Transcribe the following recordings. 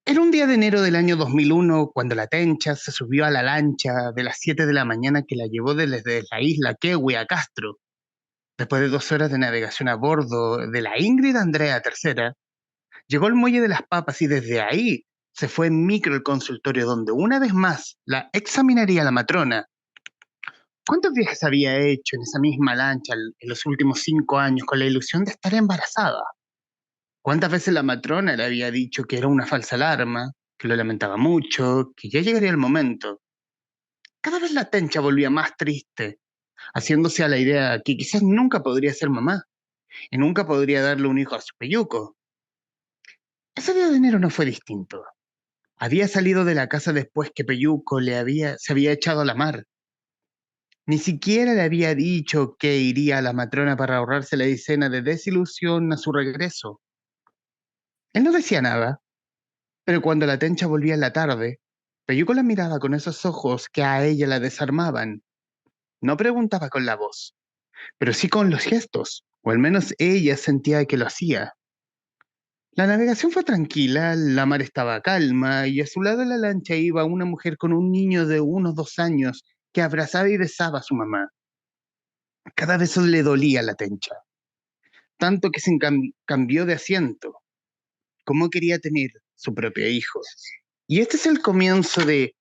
Era un día de enero del año 2001 cuando la Tencha se subió a la lancha de las 7 de la mañana que la llevó desde la isla Kewi a Castro. Después de 2 horas de navegación a bordo de la Ingrid Andrea III, llegó al muelle de las Papas y desde ahí se fue en micro al consultorio donde una vez más la examinaría la matrona. ¿Cuántos viajes había hecho en esa misma lancha en los últimos 5 años con la ilusión de estar embarazada? ¿Cuántas veces la matrona le había dicho que era una falsa alarma, que lo lamentaba mucho, que ya llegaría el momento? Cada vez la Tencha volvía más triste, haciéndose a la idea que quizás nunca podría ser mamá y nunca podría darle un hijo a su peyuco. Ese día de enero no fue distinto. Había salido de la casa después que Peyuco se había echado a la mar. Ni siquiera le había dicho que iría a la matrona para ahorrarse la escena de desilusión a su regreso. Él no decía nada, pero cuando la Tencha volvía en la tarde, Peyuco la miraba con esos ojos que a ella la desarmaban. No preguntaba con la voz, pero sí con los gestos, o al menos ella sentía que lo hacía. La navegación fue tranquila, la mar estaba calma y a su lado en la lancha iba una mujer con un niño de unos 2 años que abrazaba y besaba a su mamá. Cada beso le dolía a la Tencha, tanto que cambió de asiento, como quería tener su propio hijo. Y este es el comienzo de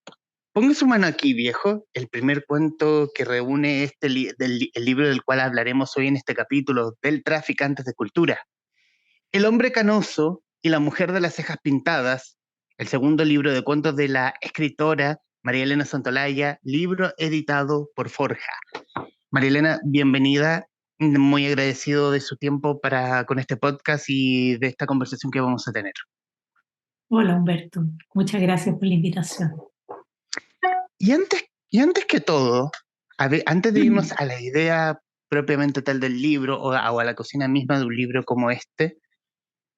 Ponga su mano aquí, viejo, el primer cuento que reúne el libro del cual hablaremos hoy en este capítulo, del Traficantes de Cultura. El hombre canoso y la mujer de las cejas pintadas, el segundo libro de cuentos de la escritora María Elena Santolaya, libro editado por Forja. María Elena, bienvenida, muy agradecido de su tiempo con este podcast y de esta conversación que vamos a tener. Hola Humberto, muchas gracias por la invitación. Y antes que todo, antes de irnos a la idea propiamente tal del libro o a la cocina misma de un libro como este,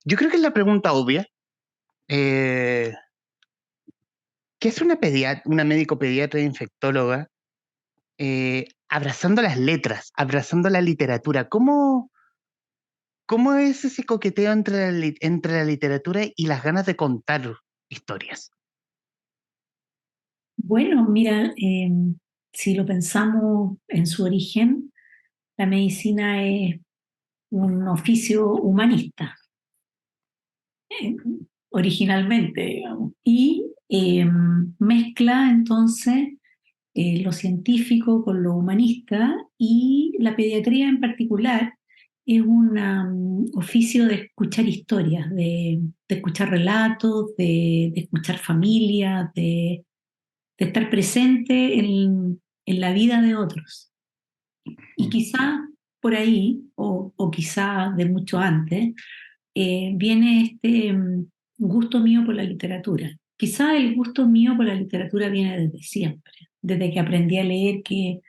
yo creo que es la pregunta obvia. eh, ¿Qué es una médico pediatra e infectóloga abrazando las letras, abrazando la literatura? ¿Cómo es ese coqueteo entre la literatura y las ganas de contar historias? Bueno, mira, si lo pensamos en su origen, la medicina es un oficio humanista, eh, originalmente, digamos, y mezcla entonces lo científico con lo humanista y la pediatría en particular es un oficio de escuchar historias, de escuchar relatos, de escuchar familias, de estar presente en la vida de otros. Y quizá por ahí, o quizá de mucho antes, viene este gusto mío por la literatura. Quizá el gusto mío por la literatura viene desde siempre, desde que aprendí a leer, que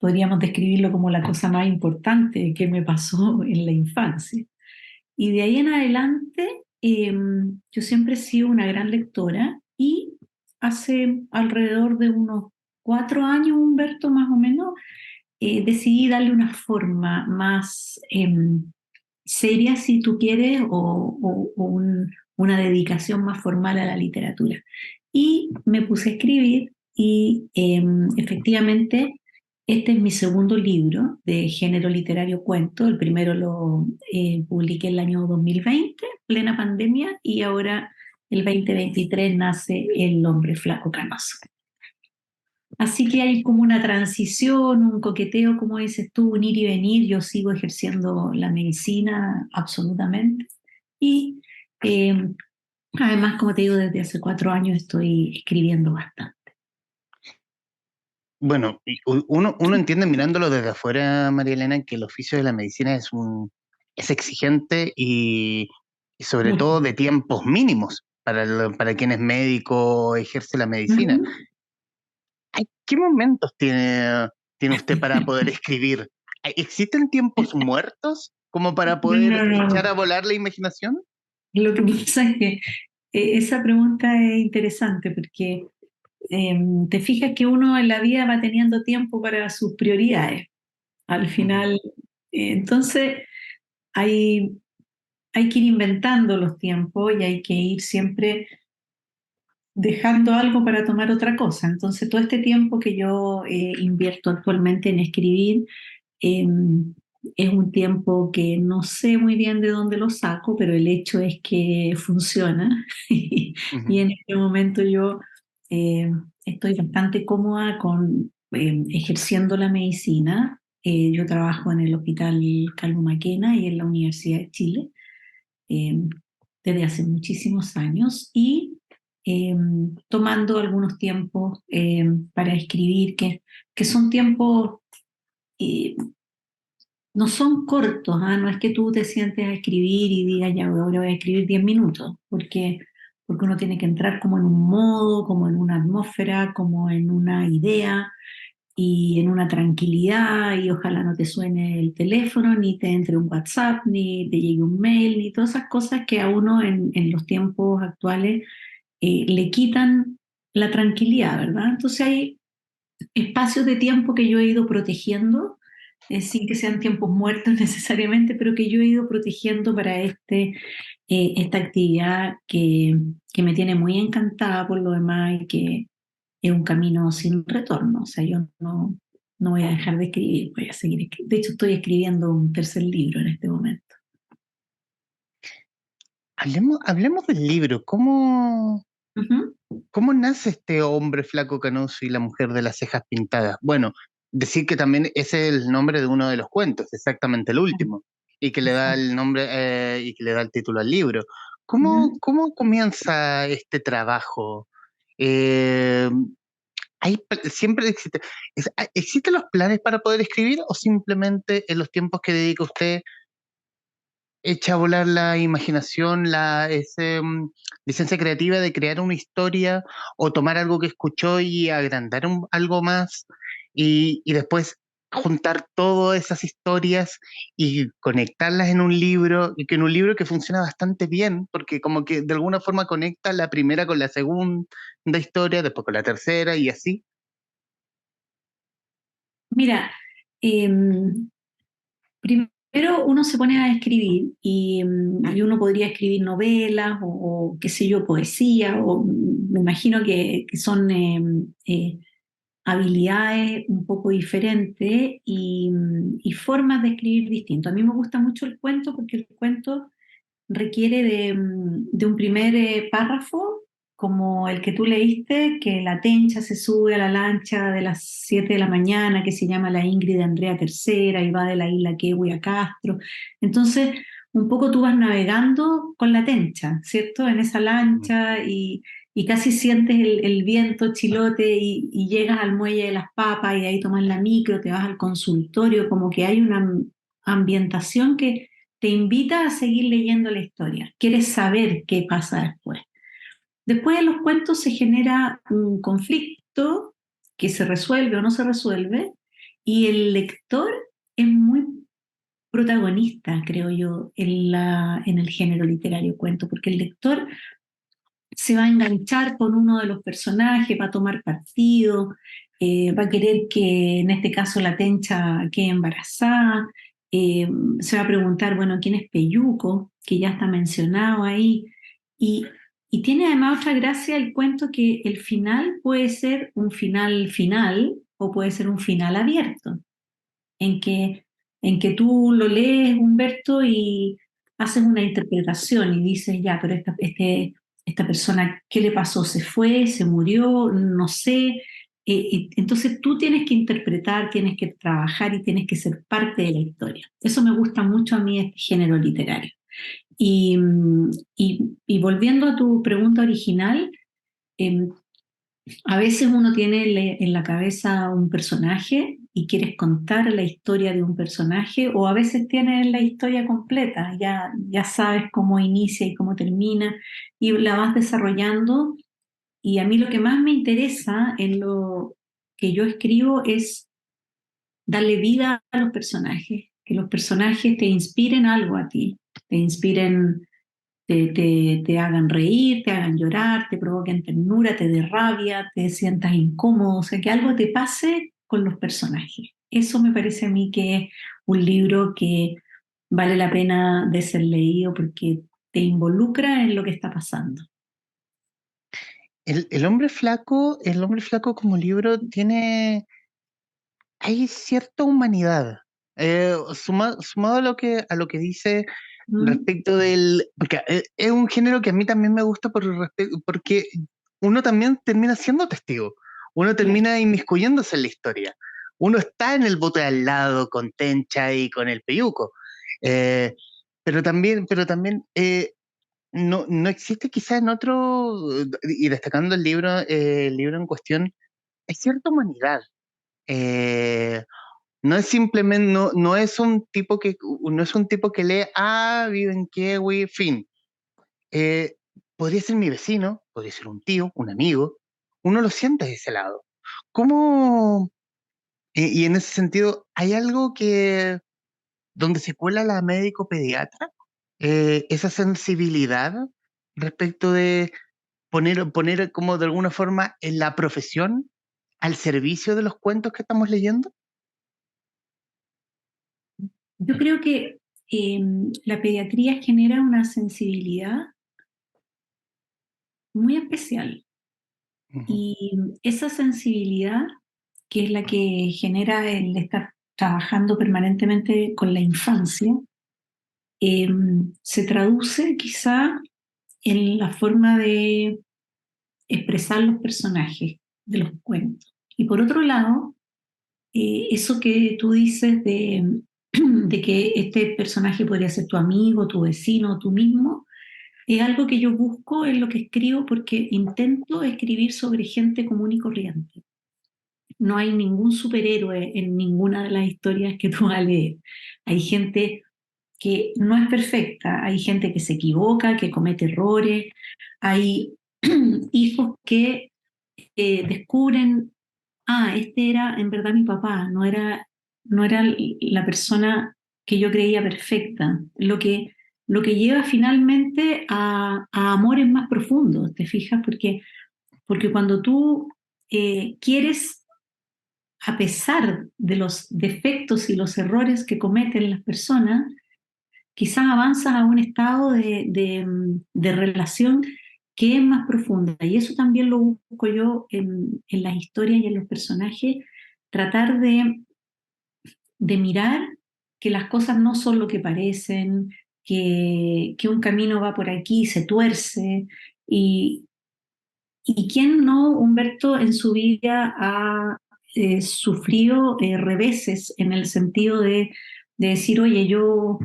podríamos describirlo como la cosa más importante que me pasó en la infancia. Y de ahí en adelante, yo siempre he sido una gran lectora y hace alrededor de unos 4 años, Humberto, más o menos, decidí darle una forma más seria, si tú quieres, una dedicación más formal a la literatura. Y me puse a escribir y efectivamente este es mi segundo libro de género literario cuento. El primero lo publiqué el año 2020, plena pandemia, y ahora el 2023 nace El hombre flaco canoso. Así que hay como una transición, un coqueteo, como dices tú, un ir y venir. Yo sigo ejerciendo la medicina absolutamente. Y eh, además, como te digo, desde hace 4 años estoy escribiendo bastante. Bueno, uno entiende mirándolo desde afuera, María Elena, que el oficio de la medicina es exigente y sobre Mucho. todo de tiempos mínimos para quien es médico o ejerce la medicina. Ujú. ¿Qué momentos tiene usted para poder escribir? ¿Existen tiempos muertos como para poder No, no, echar no. a volar la imaginación? Lo que pasa es que esa pregunta es interesante porque te fijas que uno en la vida va teniendo tiempo para sus prioridades. Al Ujú. final, entonces hay, hay que ir inventando los tiempos y hay que ir siempre dejando algo para tomar otra cosa. Entonces, todo este tiempo que yo invierto actualmente en escribir, eh, es un tiempo que no sé muy bien de dónde lo saco, pero el hecho es que funciona. Y Ujú, en este momento yo eh, estoy bastante cómoda con ejerciendo la medicina. Yo trabajo en el Hospital Calvo Maquena y en la Universidad de Chile eh, desde hace muchísimos años y eh, tomando algunos tiempos para escribir, que son tiempos, eh, no son cortos, ¿ah? No es que tú te sientes a escribir y digas, ya ahora voy a escribir 10 minutos, porque uno tiene que entrar como en un modo, como en una atmósfera, como en una idea y en una tranquilidad y ojalá no te suene el teléfono, ni te entre un WhatsApp, ni te llegue un mail, ni todas esas cosas que a uno en los tiempos actuales le quitan la tranquilidad, ¿verdad? Entonces hay espacios de tiempo que yo he ido protegiendo, sin que sean tiempos muertos necesariamente, pero que yo he ido protegiendo para esta actividad que me tiene muy encantada por lo demás y que es un camino sin retorno. O sea, yo no voy a dejar de escribir, voy a seguir escribiendo. De hecho, estoy escribiendo un tercer libro en este momento. hablemos del libro. Ujú. ¿Cómo nace este hombre flaco canoso y la mujer de las cejas pintadas? Bueno, decir que también ese es el nombre de uno de los cuentos, exactamente el último, y que le da Exacto. el nombre y que le da el título al libro. Ujú. ¿Cómo comienza este trabajo? Eh, siempre existe, ¿existen los planes para poder escribir o simplemente en los tiempos que dedica usted echa a volar la imaginación, licencia creativa de crear una historia o tomar algo que escuchó y agrandar algo más y después juntar todas esas historias y conectarlas en un libro, y que en un libro que funciona bastante bien, porque como que de alguna forma conecta la primera con la segunda historia, después con la tercera y así? Mira, primero uno se pone a escribir y uno podría escribir novelas o, qué sé yo, poesía, o me imagino que son habilidades un poco diferentes y formas de escribir distinto. A mí me gusta mucho el cuento porque el cuento requiere de un primer párrafo, como el que tú leíste, que la Tencha se sube a la lancha de las 7 de la mañana, que se llama la Ingrid Andrea Tercera, y va de la isla Kewi a Castro. Entonces, un poco tú vas navegando con la Tencha, ¿cierto? En esa Mm. lancha y casi sientes el viento chilote y llegas al muelle de las papas y de ahí tomas la micro, te vas al consultorio, como que hay una ambientación que te invita a seguir leyendo la historia. Quieres saber qué pasa después. Después de los cuentos se genera un conflicto que se resuelve o no se resuelve y el lector es muy protagonista, creo yo, en el género literario cuento, porque el lector se va a enganchar con uno de los personajes, va a tomar partido, va a querer que en este caso la Tencha quede embarazada, eh, se va a preguntar, bueno, ¿quién es Peyuco? Que ya está mencionado ahí. Y, y tiene además otra gracia el cuento que el final puede ser un final final o puede ser un final abierto en en que tú lo lees, Humberto, y haces una interpretación y dices, ya, pero esta persona, ¿qué le pasó? ¿Se fue? ¿Se murió? No sé. Entonces tú tienes que interpretar, tienes que trabajar y tienes que ser parte de la historia. Eso me gusta mucho a mí, este género literario. Y volviendo a tu pregunta original, eh, a veces uno tiene en la cabeza un personaje y quieres contar la historia de un personaje, o a veces tienes la historia completa, ya sabes cómo inicia y cómo termina, y la vas desarrollando. Y a mí lo que más me interesa en lo que yo escribo es darle vida a los personajes, que los personajes te inspiren algo a ti, te inspiren, te hagan reír, te hagan llorar, te provoquen ternura, te dé rabia, te sientas incómodo, o sea, que algo te pase con los personajes. Eso me parece a mí que es un libro que vale la pena de ser leído porque te involucra en lo que está pasando. El hombre flaco como libro hay cierta humanidad. Sumado a lo que dice ¿Mm? respecto porque es un género que a mí también me gusta porque uno también termina siendo testigo, uno Claro. termina inmiscuyéndose en la historia, uno está en el bote de al lado con Tencha y con el Peyuco. Eh, pero también no existe quizás en otro, y destacando el libro en cuestión, hay cierta humanidad. Eh, no es simplemente, no es un tipo no es un tipo que lee, vive en Kiwi, fin. Eh, Podría ser mi vecino, podría ser un tío, un amigo. Uno lo siente de ese lado. ¿Cómo? Y en ese sentido, ¿hay algo donde se cuela la médico pediatra? Esa sensibilidad respecto de poner como de alguna forma en la profesión al servicio de los cuentos que estamos leyendo. Yo creo que la pediatría genera una sensibilidad muy especial Ujú. y esa sensibilidad, que es la que genera el estar trabajando permanentemente con la infancia, eh, se traduce quizá en la forma de expresar los personajes de los cuentos. Y por otro lado, eso que tú dices de que este personaje podría ser tu amigo, tu vecino, tú mismo, es algo que yo busco en lo que escribo porque intento escribir sobre gente común y corriente. No hay ningún superhéroe en ninguna de las historias que tú vas a leer. Hay gente que no es perfecta, hay gente que se equivoca, que comete errores, hay hijos que descubren, este era en verdad mi papá, no era la persona que yo creía perfecta, lo que lleva finalmente a amores más profundos, ¿te fijas? Porque cuando tú quieres, a pesar de los defectos y los errores que cometen las personas, quizás avanzas a un estado de relación que es más profunda. Y eso también lo busco yo en las historias y en los personajes, tratar de mirar que las cosas no son lo que parecen, que un camino va por aquí, se tuerce, y, y quién no, Humberto, en su vida ha sufrido reveses en el sentido de decir, oye, yo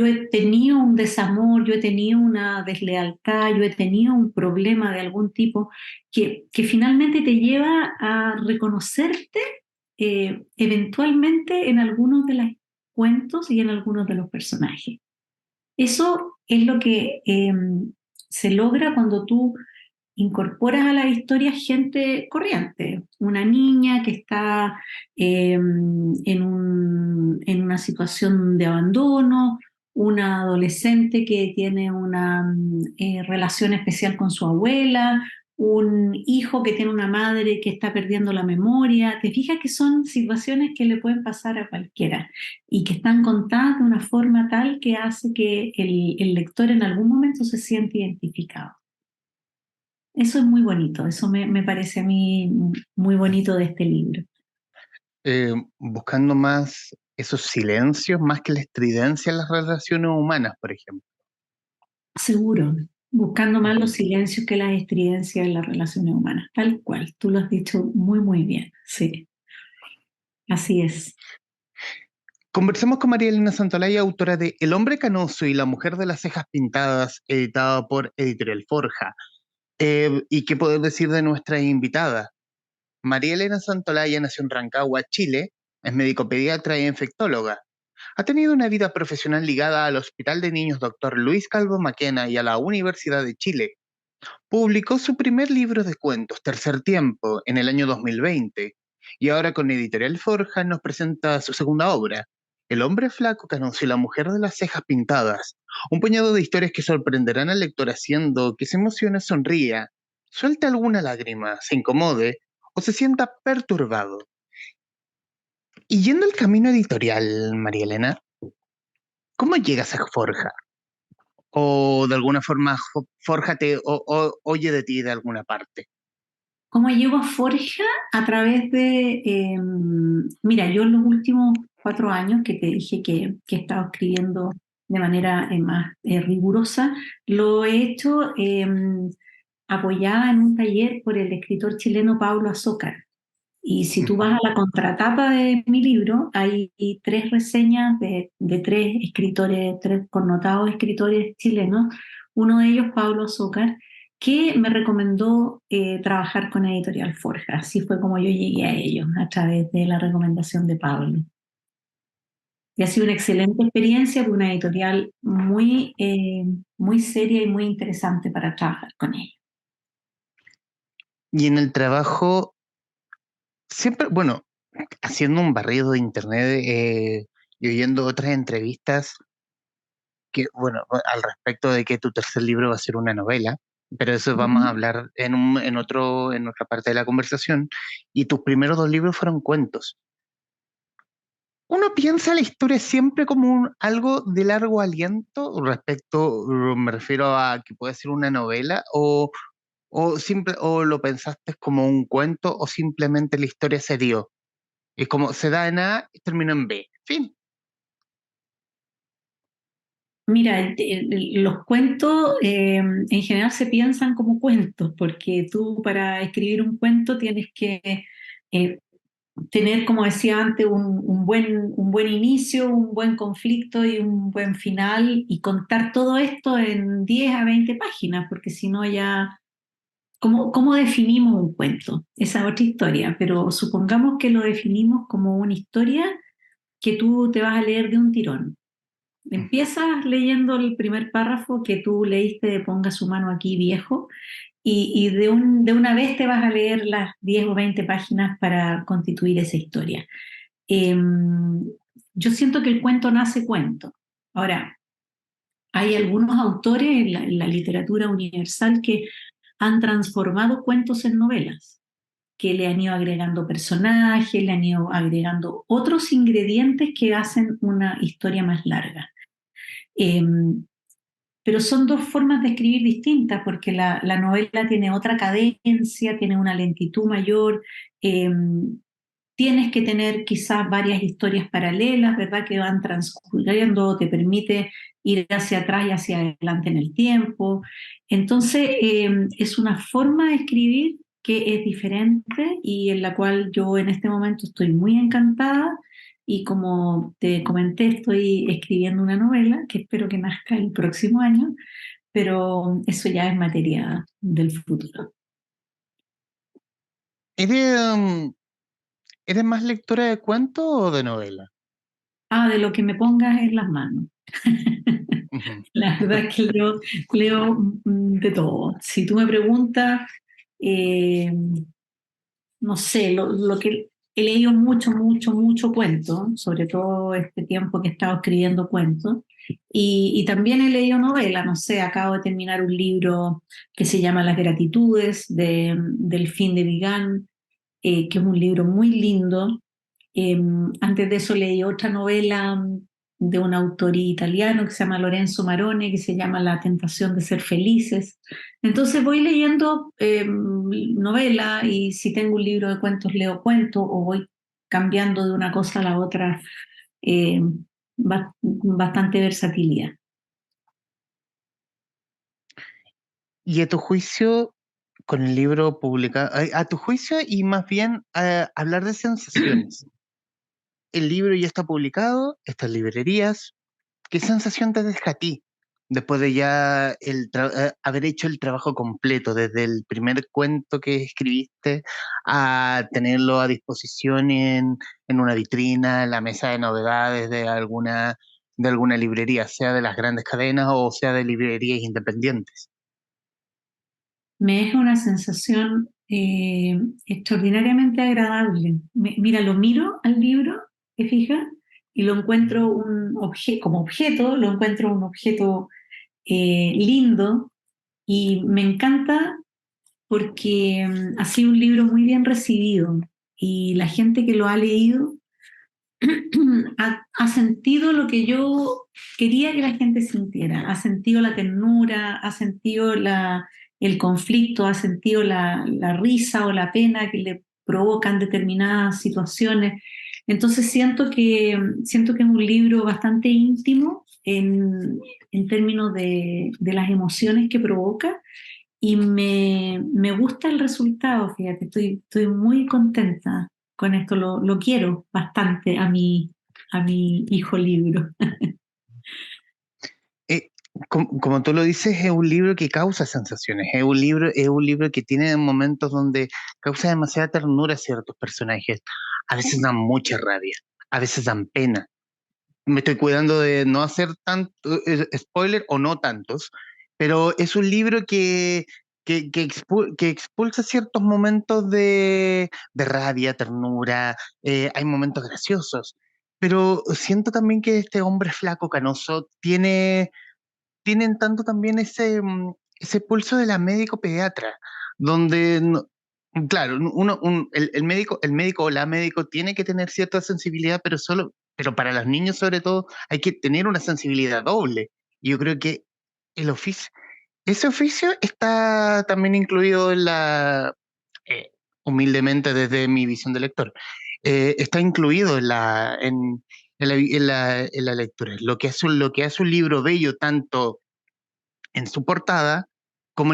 he tenido un desamor, yo he tenido una deslealtad, yo he tenido un problema de algún tipo que finalmente te lleva a reconocerte eventualmente en algunos de los cuentos y en algunos de los personajes. Eso es lo que se logra cuando tú incorporas a la historia gente corriente, una niña que está en una situación de abandono, una adolescente que tiene una relación especial con su abuela, un hijo que tiene una madre que está perdiendo la memoria. Te fijas que son situaciones que le pueden pasar a cualquiera y que están contadas de una forma tal que hace que el lector en algún momento se siente identificado. Eso es muy bonito, eso me parece a mí muy bonito de este libro. Buscando más esos silencios, más que la estridencia en las relaciones humanas, por ejemplo. Seguro, buscando más Ujú. los silencios que las estridencias en las relaciones humanas, tal cual, tú lo has dicho muy, muy bien, sí, así es. Conversemos con María Elena Santolaya, autora de El hombre canoso y la mujer de las cejas pintadas, editada por Editorial Forja. ¿Y qué poder decir de nuestra invitada? María Elena Santolaya nació en Rancagua, Chile, es médico pediatra e infectóloga. Ha tenido una vida profesional ligada al Hospital de Niños Dr. Luis Calvo Maquena y a la Universidad de Chile. Publicó su primer libro de cuentos, Tercer Tiempo, en el año 2020, y ahora con Editorial Forja nos presenta su segunda obra, El hombre flaco que anunció la mujer de las cejas pintadas, un puñado de historias que sorprenderán al lector haciendo que se emocione, sonría, suelte alguna lágrima, se incomode o se sienta perturbado. Y yendo el camino editorial, María Elena, ¿cómo llegas a Forja? o de alguna forma fórjate o oye de ti de alguna parte? ¿Cómo llego a Forja? A través de, mira, yo en los últimos 4 años que te dije que he estado escribiendo de manera más rigurosa, lo he hecho apoyada en un taller por el escritor chileno Pablo Azócar. Y si tú vas a la contratapa de mi libro, hay 3 reseñas de 3 escritores, 3 connotados escritores chilenos, uno de ellos, Pablo Azócar, que me recomendó trabajar con Editorial Forja. Así fue como yo llegué a ellos, a través de la recomendación de Pablo. Y ha sido una excelente experiencia, fue una editorial muy seria y muy interesante para trabajar con ella. Y en el trabajo, siempre, bueno, haciendo un barrido de internet y oyendo otras entrevistas que, bueno, al respecto de que tu tercer libro va a ser una novela, pero eso vamos a Ujú. hablar en otra parte de la conversación, y tus primeros 2 libros fueron cuentos. Uno piensa la historia siempre como algo de largo aliento respecto, me refiero a que puede ser una novela, o lo pensaste como un cuento, o simplemente la historia se dio. Es como se da en A y terminó en B. Fin. Mira, los cuentos en general se piensan como cuentos, porque tú para escribir un cuento tienes que eh, tener, como decía antes, un buen inicio, un buen conflicto y un buen final, y contar todo esto en 10 a 20 páginas, porque si no ya, ¿cómo definimos un cuento? Esa es otra historia, pero supongamos que lo definimos como una historia que tú te vas a leer de un tirón. Empiezas leyendo el primer párrafo que tú leíste de Ponga su mano aquí, viejo, y de una vez te vas a leer las 10 o 20 páginas para constituir esa historia. Eh, yo siento que el cuento nace cuento. Ahora, hay algunos autores en la literatura universal que han transformado cuentos en novelas, que le han ido agregando personajes, le han ido agregando otros ingredientes que hacen una historia más larga. Eh, pero son dos formas de escribir distintas, porque la novela tiene otra cadencia, tiene una lentitud mayor, eh, tienes que tener quizás varias historias paralelas, ¿verdad? Que van transcurriendo, te permite ir hacia atrás y hacia adelante en el tiempo. Entonces, es una forma de escribir que es diferente y en la cual yo en este momento estoy muy encantada, y como te comenté, estoy escribiendo una novela que espero que nazca el próximo año, pero eso ya es materia del futuro. ¿Eres, eres más lectora de cuentos o de novela? Ah, de lo que me pongas en las manos. Ujú. La verdad es que leo de todo. Si tú me preguntas, eh, no sé, lo que he leído mucho, mucho, mucho cuento, sobre todo este tiempo que he estado escribiendo cuentos, y también he leído novelas, no sé, acabo de terminar un libro que se llama Las Gratitudes, del fin de Vigan, que es un libro muy lindo. Antes de eso leí otra novela de un autor italiano que se llama Lorenzo Marone, que se llama La tentación de ser felices. Entonces voy leyendo novela, y si tengo un libro de cuentos leo cuentos, o voy cambiando de una cosa a la otra, eh, bastante versatilidad. Y a tu juicio, con el libro publicado, a tu juicio y más bien hablar de sensaciones. El libro ya está publicado, está en librerías. ¿Qué sensación te deja a ti después de ya haber hecho el trabajo completo, desde el primer cuento que escribiste a tenerlo a disposición en una vitrina, en la mesa de novedades de alguna librería, sea de las grandes cadenas o sea de librerías independientes? Me deja una sensación extraordinariamente agradable. Mira, lo miro al libro, ¿te fijas? Y lo encuentro como objeto, lo encuentro un objeto lindo, y me encanta porque ha sido un libro muy bien recibido, y la gente que lo ha leído ha sentido lo que yo quería que la gente sintiera, ha sentido la ternura, ha sentido el conflicto, ha sentido la risa o la pena que le provocan determinadas situaciones. Entonces siento que es un libro bastante íntimo en términos de las emociones que provoca y me gusta el resultado, fíjate, estoy muy contenta con esto, lo quiero bastante a mi hijo libro. Eh, como tú lo dices, es un libro que causa sensaciones, es un libro que tiene momentos donde causa demasiada ternura a ciertos personajes. A veces dan mucha rabia, a veces dan pena. Me estoy cuidando de no hacer tanto spoiler o no tantos, pero es un libro que expulsa ciertos momentos de rabia, ternura, hay momentos graciosos, pero siento también que este hombre flaco, canoso, tienen tanto también ese pulso de la médico pediatra, donde, claro, el médico o la médico tiene que tener cierta sensibilidad, pero para los niños sobre todo hay que tener una sensibilidad doble. Y yo creo que el oficio, ese oficio está también incluido en eh, humildemente desde mi visión de lector, está incluido en la lectura. Lo que hace un libro bello tanto en su portada como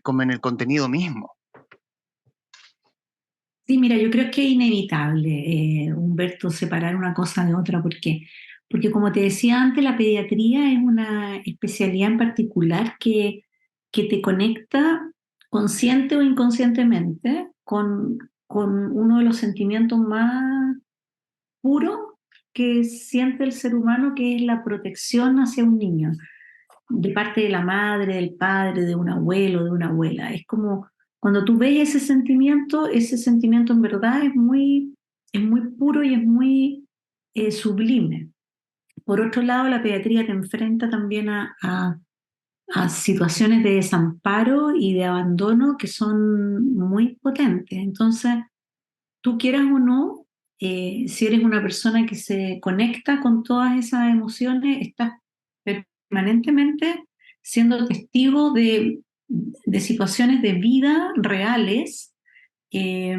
como en el contenido mismo. Sí, mira, yo creo que es inevitable, Humberto, separar una cosa de otra, porque como te decía antes, la pediatría es una especialidad en particular que te conecta consciente o inconscientemente con uno de los sentimientos más puros que siente el ser humano, que es la protección hacia un niño, de parte de la madre, del padre, de un abuelo, de una abuela. Es como cuando tú ves ese sentimiento en verdad es muy puro y es muy sublime. Por otro lado, la pediatría te enfrenta también a situaciones de desamparo y de abandono que son muy potentes. Entonces, tú quieras o no, si eres una persona que se conecta con todas esas emociones, estás permanentemente siendo testigo de situaciones de vida reales eh,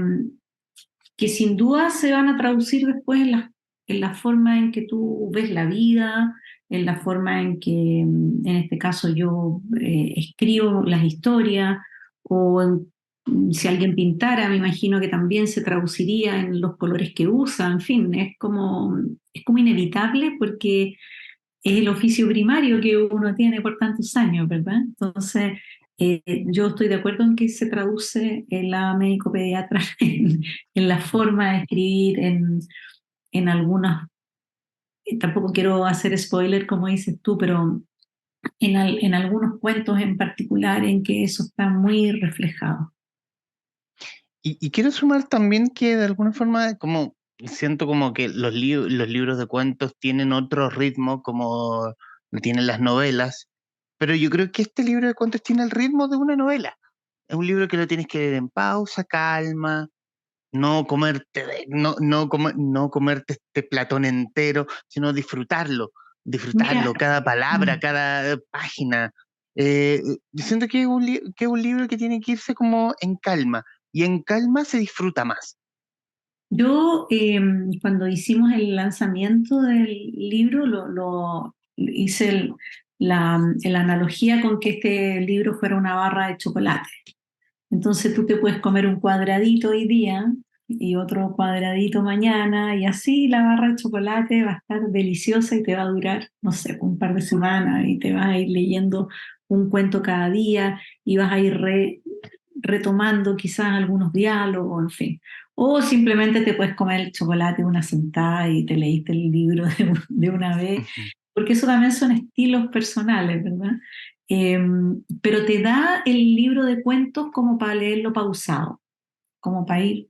que sin duda se van a traducir después en la forma en que tú ves la vida, en la forma en que, en este caso, yo escribo las historias, o si alguien pintara, me imagino que también se traduciría en los colores que usa, en fin, es como inevitable porque es el oficio primario que uno tiene por tantos años, ¿verdad? Entonces, yo estoy de acuerdo en que se traduce en la médico pediatra en la forma de escribir, en algunas, tampoco quiero hacer spoiler como dices tú, pero en algunos cuentos en particular en que eso está muy reflejado. Y quiero sumar también que de alguna forma, como siento como que los libros de cuentos tienen otro ritmo como lo tienen las novelas, pero yo creo que este libro de cuentos tiene el ritmo de una novela. Es un libro que lo tienes que leer en pausa, calma, no comerte este platón entero, sino Mira, disfrutarlo, cada palabra, mm, cada página. Yo siento que que es un libro que tiene que irse como en calma, y en calma se disfruta más. yo cuando hicimos el lanzamiento del libro, hice la analogía con que este libro fuera una barra de chocolate. Entonces tú te puedes comer un cuadradito hoy día y otro cuadradito mañana y así la barra de chocolate va a estar deliciosa y te va a durar, no sé, un par de semanas y te vas a ir leyendo un cuento cada día y vas a ir retomando quizás algunos diálogos, en fin. O simplemente te puedes comer el chocolate una sentada y te leíste el libro de una vez, Ujú. porque eso también son estilos personales, ¿verdad? Eh, pero te da el libro de cuentos como para leerlo pausado, como para ir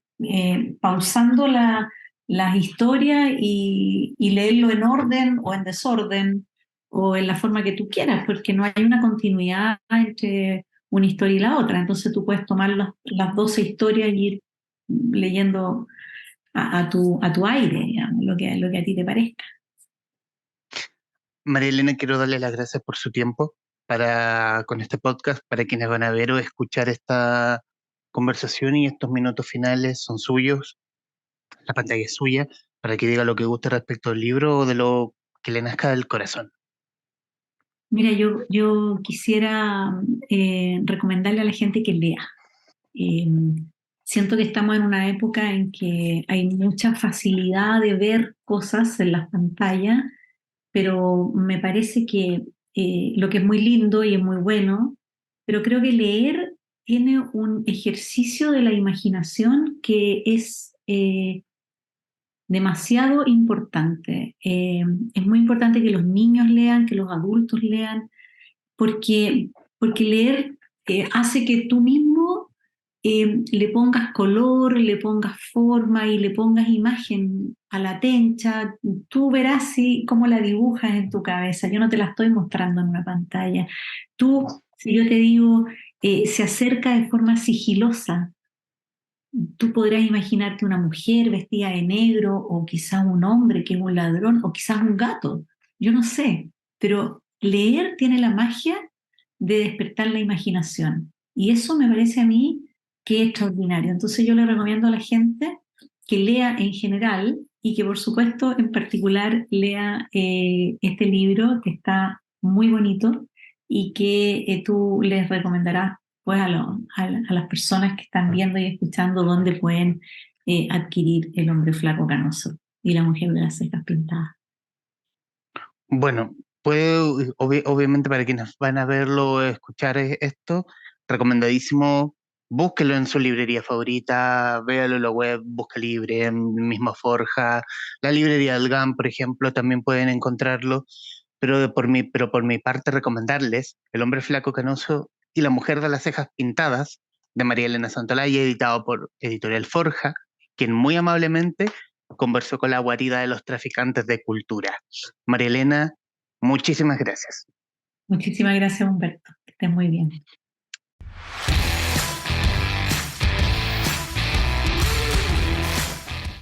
pausando las historias y leerlo en orden o en desorden o en la forma que tú quieras, porque no hay una continuidad entre una historia y la otra. Entonces tú puedes tomar las 12 historias y ir leyendo a tu aire, digamos, lo que a ti te parezca. María Elena, quiero darle las gracias por su tiempo con este podcast, para quienes van a ver o escuchar esta conversación y estos minutos finales son suyos, la pantalla es suya, para que diga lo que guste respecto al libro o de lo que le nazca del corazón. Mira, yo quisiera recomendarle a la gente que lea. Eh, Siento que estamos en una época en que hay mucha facilidad de ver cosas en las pantallas, pero me parece que lo que es muy lindo y es muy bueno, pero creo que leer tiene un ejercicio de la imaginación que es demasiado importante. Es muy importante que los niños lean, que los adultos lean, porque, porque leer hace que tú mismo le pongas color, le pongas forma y le pongas imagen a la tencha. Tú verás cómo la dibujas en tu cabeza. Yo no te la estoy mostrando en una pantalla. Tú, si yo te digo, se acerca de forma sigilosa. Tú podrás imaginarte una mujer vestida de negro o quizás un hombre que es un ladrón o quizás un gato. Yo no sé, pero leer tiene la magia de despertar la imaginación. Y eso me parece a mí que es extraordinario. Entonces yo le recomiendo a la gente que lea en general y que por supuesto en particular lea este libro que está muy bonito y que tú les recomendarás pues a las personas que están viendo y escuchando dónde pueden adquirir El hombre flaco canoso y La mujer de las cejas pintadas. Bueno, obviamente para quienes van a verlo o escuchar esto, recomendadísimo, búsquelo en su librería favorita, véalo en la web, Busca Libre, en misma Forja, la librería del GAM, por ejemplo, también pueden encontrarlo, pero por mi parte recomendarles El hombre flaco canoso y La mujer de las cejas pintadas, de María Elena Santolaya, editado por Editorial Forja, quien muy amablemente conversó con la guarida de los traficantes de cultura. María Elena, muchísimas gracias. Muchísimas gracias, Humberto. Que estés muy bien.